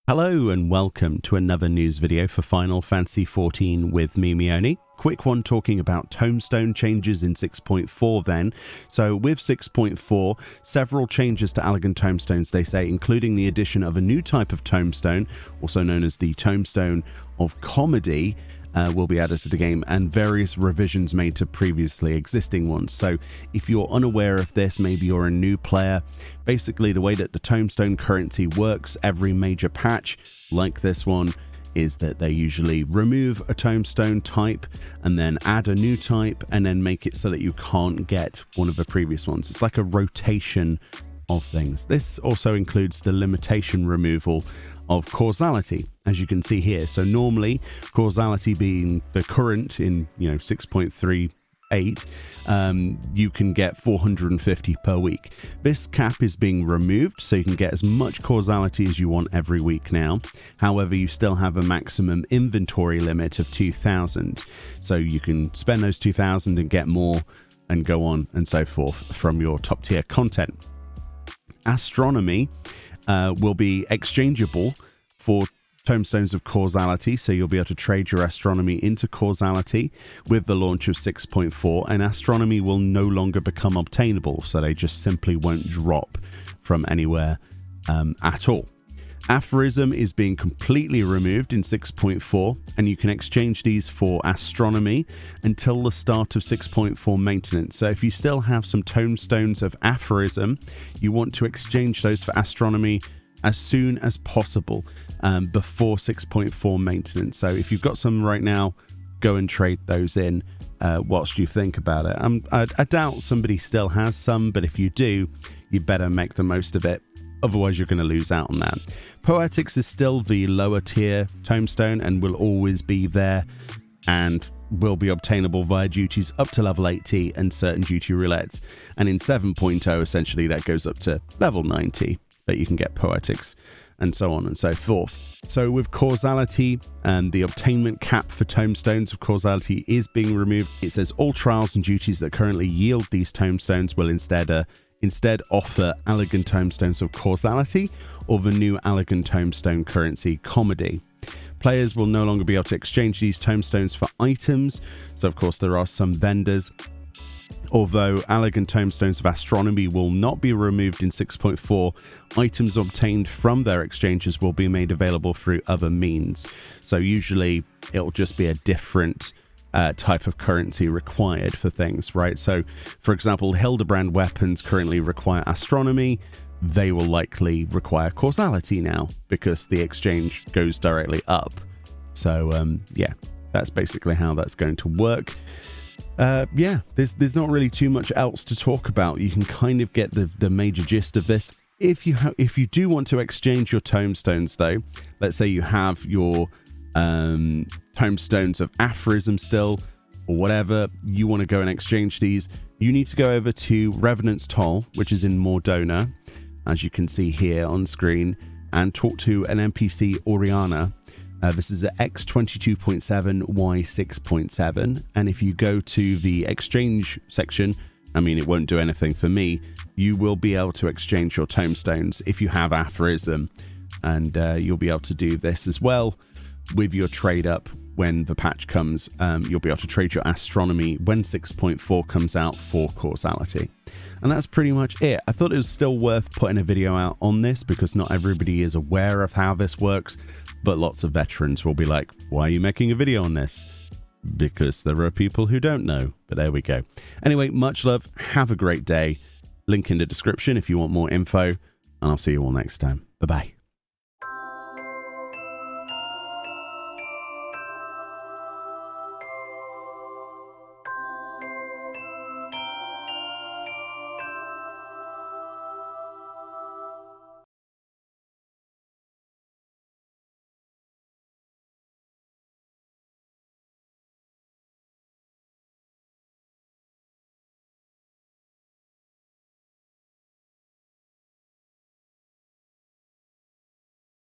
Hello and welcome to another news video for Final Fantasy XIV with me, Meoni. Quick one talking about Tomestone changes in 6.4 then. So with 6.4, several changes to Allegan Tomestones, they say, including the addition of a new type of Tomestone, also known as the Tomestone of Comedy, will be added to the game, and various revisions made to previously existing ones. So if you're unaware of this, maybe you're a new player, basically the way that the Tomestone currency works, every major patch like this one is that they usually remove a Tomestone type and then add a new type and then make it so that you can't get one of the previous ones. It's like a rotation of things. This also includes the limitation removal of causality, as you can see here. So normally causality being the current in 6.38, you can get 450 per week. This cap is being removed, so you can get as much causality as you want every week now. However, you still have a maximum inventory limit of 2,000, so you can spend those 2,000 and get more and go on and so forth from your top tier content. Astronomy will be exchangeable for Tomestones of Causality, so you'll be able to trade your Astronomy into Causality with the launch of 6.4, and Astronomy will no longer become obtainable, so they just simply won't drop from anywhere at all. Aphorism is being completely removed in 6.4, and you can exchange these for Astronomy until the start of 6.4 maintenance. So if you still have some Tomestones of Aphorism, you want to exchange those for Astronomy as soon as possible before 6.4 maintenance. So if you've got some right now, go and trade those in whilst you think about it. I doubt somebody still has some, but if you do, you better make the most of it. Otherwise, you're going to lose out on that. Poetics is still the lower tier Tomestone and will always be there and will be obtainable via duties up to level 80 and certain duty roulettes. And in 7.0, essentially, that goes up to level 90 that you can get Poetics and so on and so forth. So with Causality, the obtainment cap for Tomestones of Causality is being removed. It says all trials and duties that currently yield these Tomestones will instead offer Allegan Tomestones of Causality or the new Allegan Tomestone currency Comedy. Players will no longer be able to exchange these Tomestones for items, so of course there are some vendors. Although Allegan Tomestones of Astronomy will not be removed in 6.4, items obtained from their exchanges will be made available through other means. So usually it'll just be a different type of currency required for things, right? So, for example, Hildebrand weapons currently require Astronomy. They will likely require Causality now because the exchange goes directly up. So, yeah, that's basically how that's going to work. Yeah, there's not really too much else to talk about. You can kind of get the major gist of this. If you do want to exchange your Tomestones, though, let's say you have your Tomestones of Aphorism still, or whatever, you want to go and exchange these, you need to go over to Revenant's Toll, which is in Mordona, as you can see here on screen, and talk to an NPC, Oriana. This is at X22.7, Y6.7, and if you go to the exchange section, I mean, it won't do anything for me, you will be able to exchange your Tomestones if you have Aphorism, and you'll be able to do this as well with your trade up when the patch comes. You'll be able to trade your Astronomy when 6.4 comes out for Causality. And that's pretty much it. I thought it was still worth putting a video out on this because not everybody is aware of how this works, but lots of veterans will be like, why are you making a video on this? Because there are people who don't know, but there we go. Anyway, much love, have a great day. Link in the description if you want more info, and I'll see you all next time. Bye-bye.